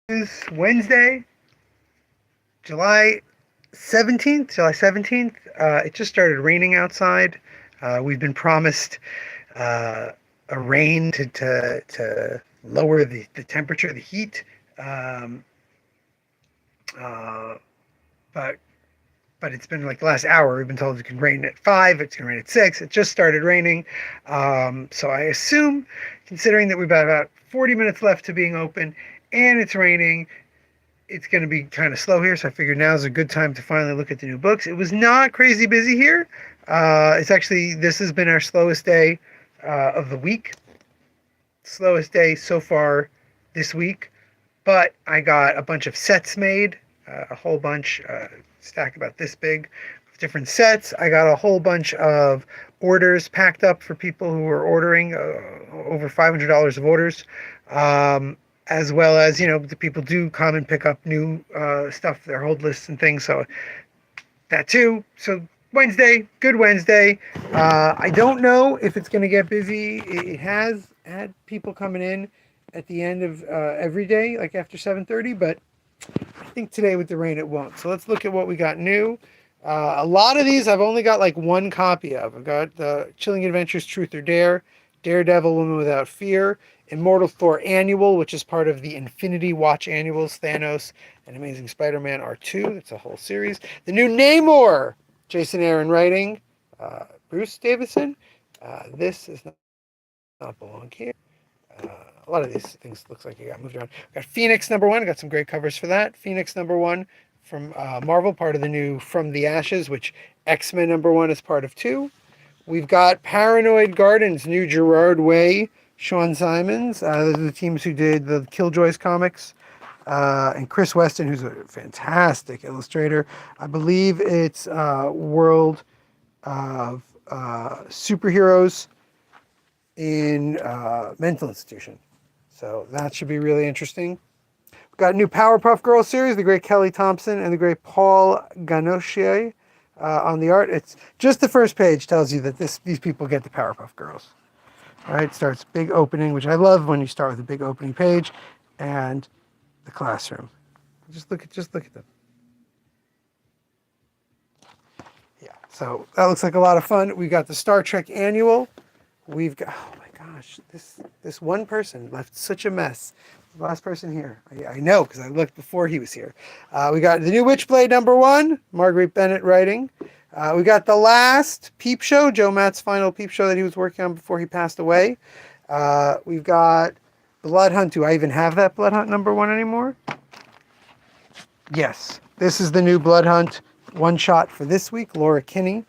is Wednesday, July 17th. July 17th. It just started raining outside. We've been promised uh, a rain to lower the temperature, the heat. Um, uh, but but it's been like the last hour. We've been told it can rain at 5. It's going to rain at 6. It just started raining. So I assume, considering that we've got about 40 minutes left to being open, and it's raining, it's going to be kind of slow here, so I figured now's a good time to finally look at the new books. It was not crazy busy here. This has been our slowest day of the week, slowest day so far this week. But I got a bunch of sets made, a whole bunch, stack about this big, of different sets. I got a whole bunch of orders packed up for people who were ordering, over $500 of orders. As well as, the people do come and pick up new stuff, their hold lists and things. So that too. So Wednesday, good Wednesday. I don't know if it's going to get busy. It has had people coming in at the end of every day, like after 7:30, but I think today with the rain it won't. So let's look at what we got new. A lot of these I've only got like one copy of. I've got the Chilling Adventures Truth or Dare, Daredevil Woman Without Fear, Immortal Thor Annual, which is part of the Infinity Watch Annuals, Thanos and Amazing Spider-Man R2. That's a whole series. The new Namor, Jason Aaron writing, Bruce Davison. This is not belong here. Uh, a lot of these things looks like it got moved around. We got Phoenix #1. Got some great covers for that. Phoenix #1 from Marvel, part of the new From the Ashes, which X-Men #1 is part of too. We've got Paranoid Gardens, new Gerard Way, Sean Simons. Those are the teams who did the Killjoys comics. And Chris Weston, who's a fantastic illustrator. I believe it's World of Superheroes in Mental Institution. So that should be really interesting. We've got a new Powerpuff Girls series, the great Kelly Thompson and the great Paul Ganochier on the art. It's just the first page tells you that these people get the Powerpuff Girls. All right, starts big opening, which I love when you start with a big opening page, and the classroom. Just look at them. Yeah, so that looks like a lot of fun. We got the Star Trek Annual. We've got, oh my gosh, this one person left such a mess. The last person here. I know because I looked before he was here. We got the new Witchblade #1, Marguerite Bennett writing. We got the last Peep Show, Joe Matt's final Peep Show that he was working on before he passed away. We've got Blood Hunt. Do I even have that Blood Hunt #1 anymore? Yes. This is the new Blood Hunt one shot for this week. Laura Kinney,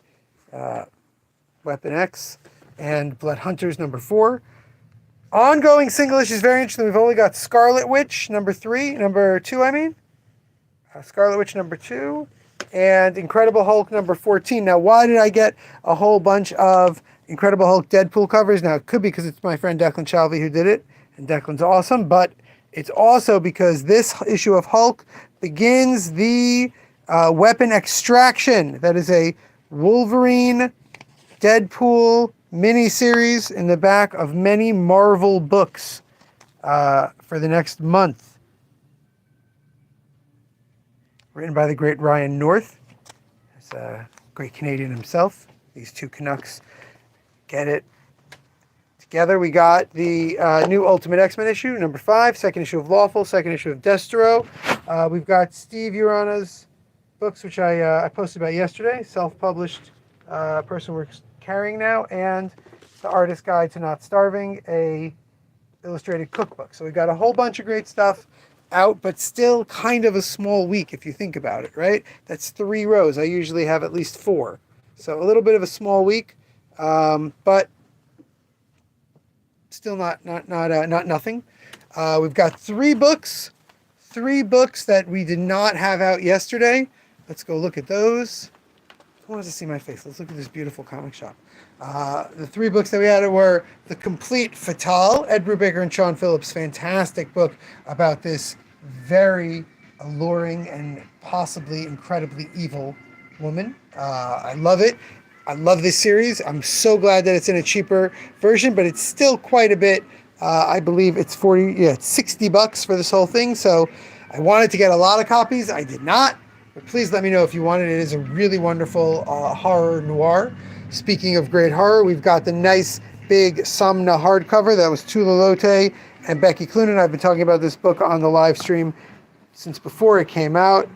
Weapon X, and Blood Hunters #4. Ongoing single issues, very interesting. We've only got Scarlet Witch #2, I mean. Scarlet Witch #2. And Incredible Hulk #14. Now, why did I get a whole bunch of Incredible Hulk Deadpool covers? Now, it could be because it's my friend Declan Shalvey who did it, and Declan's awesome, but it's also because this issue of Hulk begins the weapon extraction. That is a Wolverine Deadpool miniseries in the back of many Marvel books for the next month. Written by the great Ryan North. It's a great Canadian himself. These two Canucks get it together. We got the new Ultimate X-Men issue, #5, second issue of Lawful, second issue of Destro. We've got Steve Urana's books, which I posted about yesterday, self-published person we're carrying now, and The Artist's Guide to Not Starving, a illustrated cookbook. So we've got a whole bunch of great stuff out, but still kind of a small week if you think about it, right? That's 3 rows. I usually have at least 4. So a little bit of a small week, but still not nothing. We've got 3 books that we did not have out yesterday. Let's go look at those. Who wants to see my face? Let's look at this beautiful comic shop. The 3 books that we had were The Complete Fatale, Ed Brubaker and Sean Phillips' fantastic book about this very alluring and possibly incredibly evil woman. I love it. I love this series. I'm so glad that it's in a cheaper version, but it's still quite a bit I believe it's 40, yeah, it's $60 for this whole thing. So I wanted to get a lot of copies. I did not, but please let me know if you want it. It is a really wonderful horror noir. Speaking of great horror, we've got the nice big Somna hardcover. That was Tula Lote and Becky Cloonan. I've been talking about this book on the live stream since before it came out.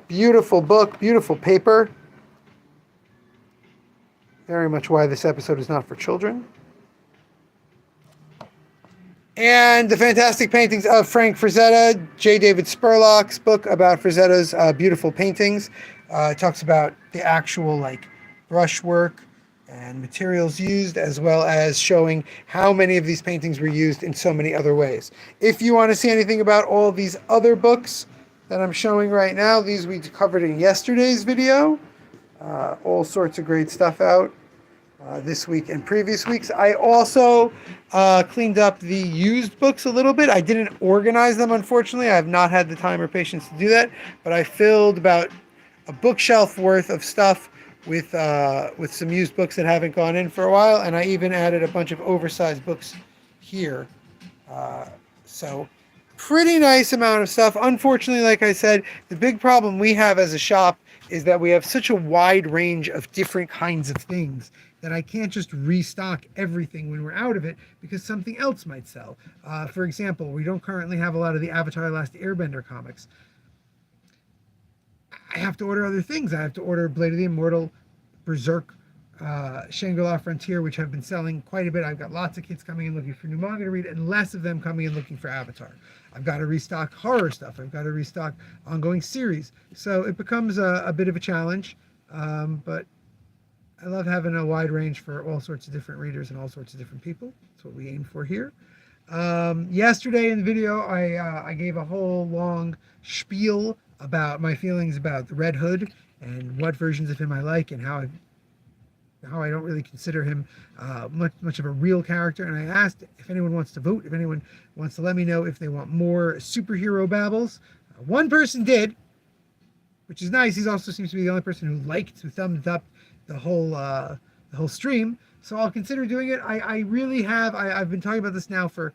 Beautiful book, beautiful paper. Very much why this episode is not for children. And the fantastic paintings of Frank Frazetta, J. David Spurlock's book about Frazetta's beautiful paintings. It talks about the actual brushwork and materials used, as well as showing how many of these paintings were used in so many other ways. If you want to see anything about all these other books that I'm showing right now, these we covered in yesterday's video. All sorts of great stuff out. This week and previous weeks. I also cleaned up the used books a little bit. I didn't organize them, unfortunately. I have not had the time or patience to do that, but I filled about a bookshelf worth of stuff with some used books that haven't gone in for a while, and I even added a bunch of oversized books here. So pretty nice amount of stuff. Unfortunately, like I said, the big problem we have as a shop is that we have such a wide range of different kinds of things that I can't just restock everything when we're out of it because something else might sell. For example, we don't currently have a lot of the Avatar Last Airbender comics. I have to order other things. I have to order Blade of the Immortal, Berserk, Shangri-La Frontier, which have been selling quite a bit. I've got lots of kids coming in looking for new manga to read and less of them coming in looking for Avatar. I've got to restock horror stuff. I've got to restock ongoing series. So it becomes a bit of a challenge, but I love having a wide range for all sorts of different readers and all sorts of different people. That's what we aim for here. Yesterday in the video, I gave a whole long spiel about my feelings about the Red Hood and what versions of him I like and how I don't really consider him much of a real character. And I asked if anyone wants to vote, if anyone wants to let me know if they want more superhero babbles. One person did, which is nice. He also seems to be the only person who thumbs up the whole stream. So I'll consider doing it. I really have. I've been talking about this now for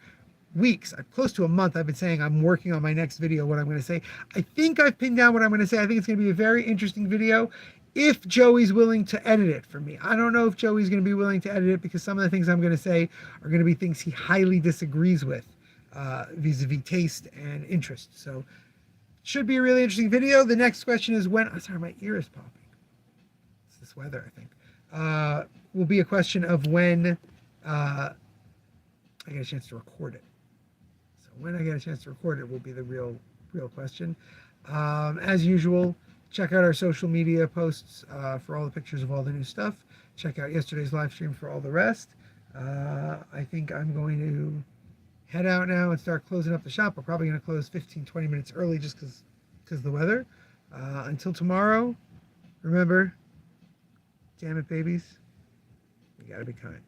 weeks, close to a month. I've been saying I'm working on my next video, what I'm going to say. I think I've pinned down what I'm going to say. I think it's going to be a very interesting video if Joey's willing to edit it for me. I don't know if Joey's going to be willing to edit it because some of the things I'm going to say are going to be things he highly disagrees with vis-a-vis taste and interest. So should be a really interesting video. The next question is when, sorry, my ear is popping. It's this weather, I think. Will be a question of when I get a chance to record it. So when I get a chance to record it will be the real question. As usual, check out our social media posts for all the pictures of all the new stuff. Check out yesterday's live stream for all the rest. I think I'm going to head out now and start closing up the shop. We're probably going to close 15-20 minutes early just because of the weather. Until tomorrow, remember, damn it, babies, you got to be kind.